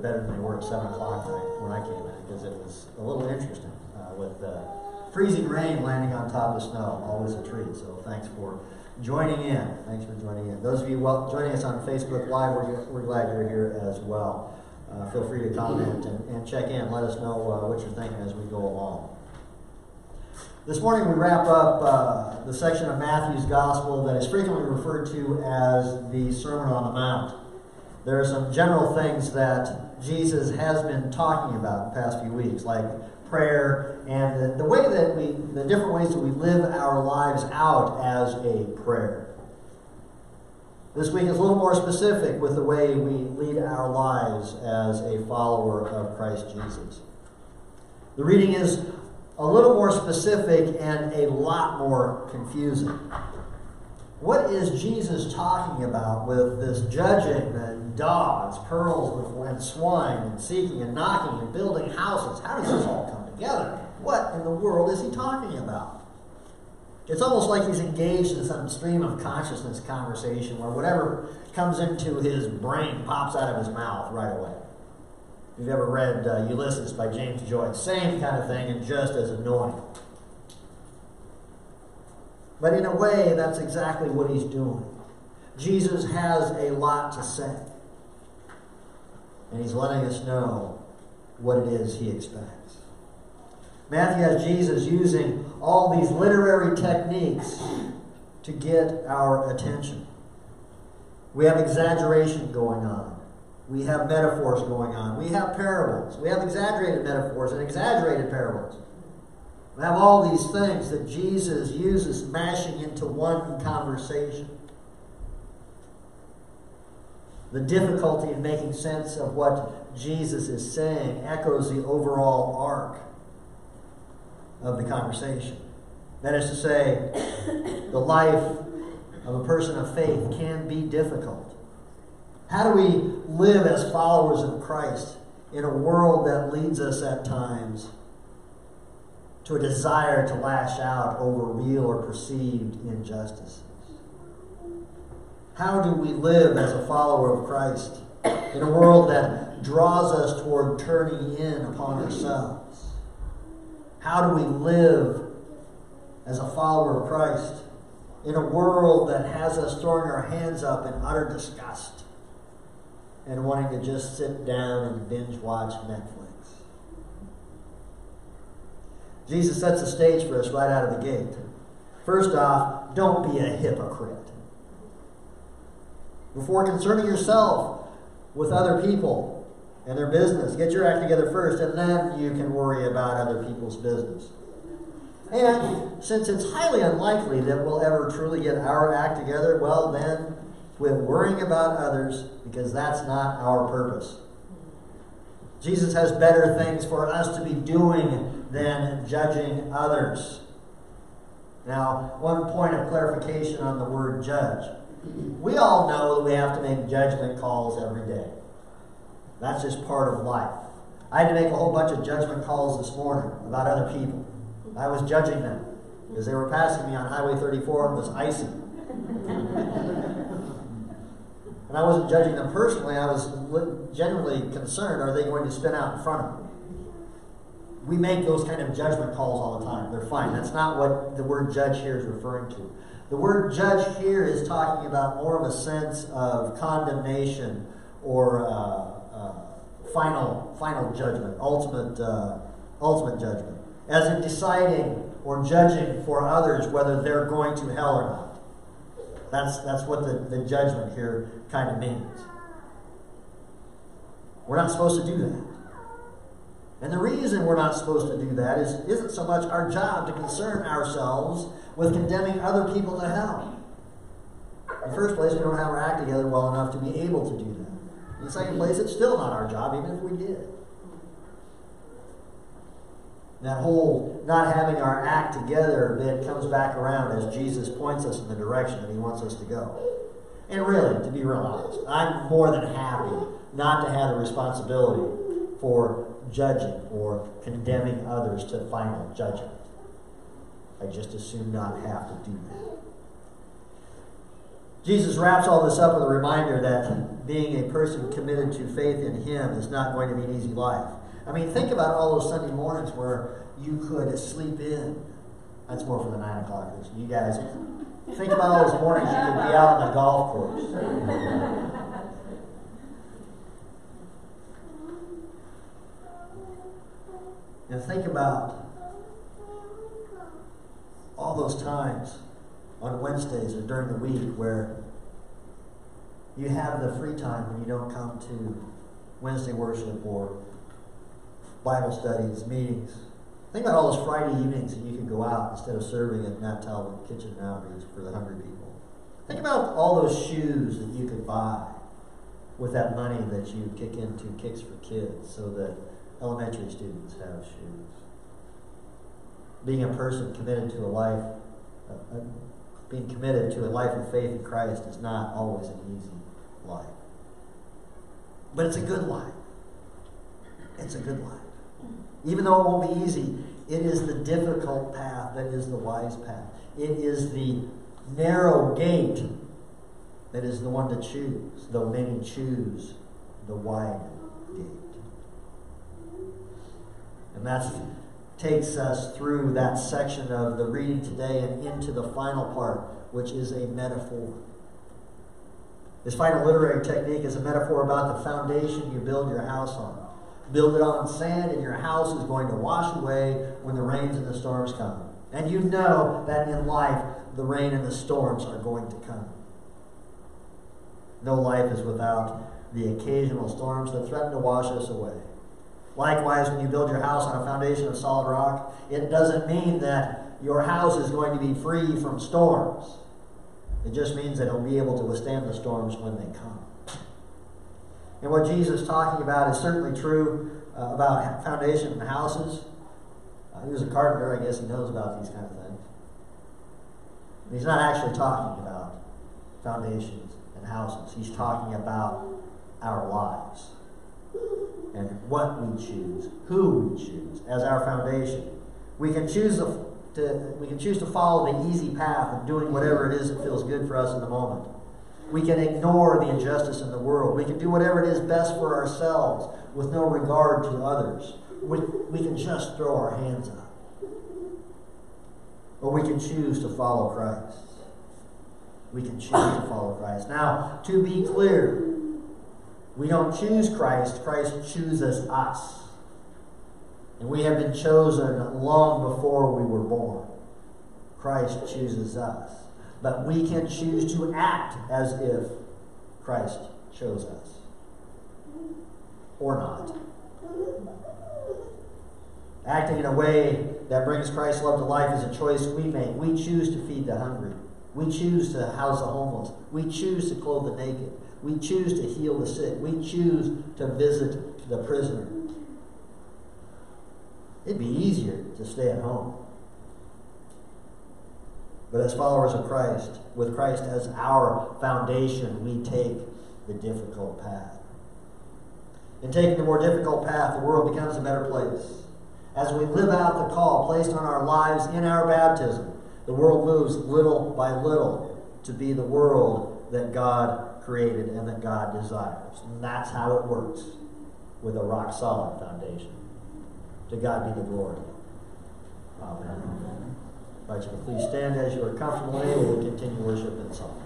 better than they were at 7 o'clock tonight when I came in, because it was a little interesting with freezing rain landing on top of snow. Always a treat. So thanks for joining in. Thanks for joining in. Those of you joining us on Facebook Live, we're glad you're here as well. Feel free to comment and check in. Let us know what you're thinking as we go along. This morning we wrap up the section of Matthew's Gospel that is frequently referred to as the Sermon on the Mount. There are some general things that Jesus has been talking about in the past few weeks, like prayer and the way that the different ways that we live our lives out as a prayer. This week is a little more specific with the way we lead our lives as a follower of Christ Jesus. The reading is a little more specific and a lot more confusing. What is Jesus talking about with this judging and dogs, pearls and swine, and seeking and knocking and building houses? How does this all come together? What in the world is he talking about? It's almost like he's engaged in some stream of consciousness conversation where whatever comes into his brain pops out of his mouth right away. If you've ever read Ulysses by James Joyce, same kind of thing and just as annoying. But in a way, that's exactly what he's doing. Jesus has a lot to say. And he's letting us know what it is he expects. Matthew has Jesus using all these literary techniques to get our attention. We have exaggeration going on. We have metaphors going on. We have parables. We have exaggerated metaphors and exaggerated parables. We have all these things that Jesus uses mashing into one conversation. The difficulty in making sense of what Jesus is saying echoes the overall arc of the conversation. That is to say, the life of a person of faith can be difficult. How do we live as followers of Christ in a world that leads us at times to a desire to lash out over real or perceived injustices? How do we live as a follower of Christ in a world that draws us toward turning in upon ourselves? How do we live as a follower of Christ in a world that has us throwing our hands up in utter disgust and wanting to just sit down and binge watch Netflix? Jesus sets the stage for us right out of the gate. First off, don't be a hypocrite. Before concerning yourself with other people and their business, get your act together first, and then you can worry about other people's business. And since it's highly unlikely that we'll ever truly get our act together, well then, quit worrying about others, because that's not our purpose. Jesus has better things for us to be doing than judging others. Now, one point of clarification on the word judge. We all know that we have to make judgment calls every day. That's just part of life. I had to make a whole bunch of judgment calls this morning about other people. I was judging them because they were passing me on Highway 34 and it was icy. And I wasn't judging them personally. I was genuinely concerned, are they going to spin out in front of me? We make those kind of judgment calls all the time. They're fine. That's not what the word judge here is referring to. The word judge here is talking about more of a sense of condemnation or final judgment, ultimate judgment, as in deciding or judging for others whether they're going to hell or not. That's what the judgment here kind of means. We're not supposed to do that. And the reason we're not supposed to do that isn't so much our job to concern ourselves with condemning other people to hell. In the first place, we don't have our act together well enough to be able to do that. In the second place, it's still not our job, even if we did. That whole not having our act together bit comes back around as Jesus points us in the direction that he wants us to go. And really, to be real honest, I'm more than happy not to have the responsibility for judging or condemning others to final judgment. I just as soon not have to do that. Jesus wraps all this up with a reminder that being a person committed to faith in Him is not going to be an easy life. I mean, think about all those Sunday mornings where you could sleep in. That's more for the 9 o'clockers. You guys, think about all those mornings you could be out on the golf course. And think about all those times on Wednesdays or during the week where you have the free time when you don't come to Wednesday worship or Bible studies, meetings. Think about all those Friday evenings that you could go out instead of serving at Nat Talbot Kitchen and Outreach for the hungry people. Think about all those shoes that you could buy with that money that you kick into Kicks for Kids so that elementary students have shoes. Being a person committed to a life, being committed to a life of faith in Christ is not always an easy life. But it's a good life. It's a good life. Even though it won't be easy, it is the difficult path that is the wise path. It is the narrow gate that is the one to choose, though many choose the wide gate. And that takes us through that section of the reading today and into the final part, which is a metaphor. This final literary technique is a metaphor about the foundation you build your house on. Build it on sand and your house is going to wash away when the rains and the storms come. And you know that in life, the rain and the storms are going to come. No life is without the occasional storms that threaten to wash us away. Likewise, when you build your house on a foundation of solid rock, it doesn't mean that your house is going to be free from storms. It just means that it'll be able to withstand the storms when they come. And what Jesus is talking about is certainly true about foundation and houses. He was a carpenter. I guess he knows about these kind of things. And he's not actually talking about foundations and houses. He's talking about our lives and what we choose, who we choose as our foundation. We can choose to follow the easy path of doing whatever it is that feels good for us in the moment. We can ignore the injustice in the world. We can do whatever it is best for ourselves with no regard to others. We can just throw our hands up. Or we can choose to follow Christ. We can choose to follow Christ. Now, to be clear, we don't choose Christ. Christ chooses us. And we have been chosen long before we were born. Christ chooses us. But we can choose to act as if Christ chose us. Or not. Acting in a way that brings Christ's love to life is a choice we make. We choose to feed the hungry. We choose to house the homeless. We choose to clothe the naked. We choose to heal the sick. We choose to visit the prisoner. It'd be easier to stay at home. But as followers of Christ, with Christ as our foundation, we take the difficult path. In taking the more difficult path, the world becomes a better place. As we live out the call placed on our lives in our baptism, the world moves little by little to be the world that God created and that God desires. And that's how it works, with a rock-solid foundation. To God be the glory. Amen. I invite you to please stand as you are comfortable and able to continue worship in song.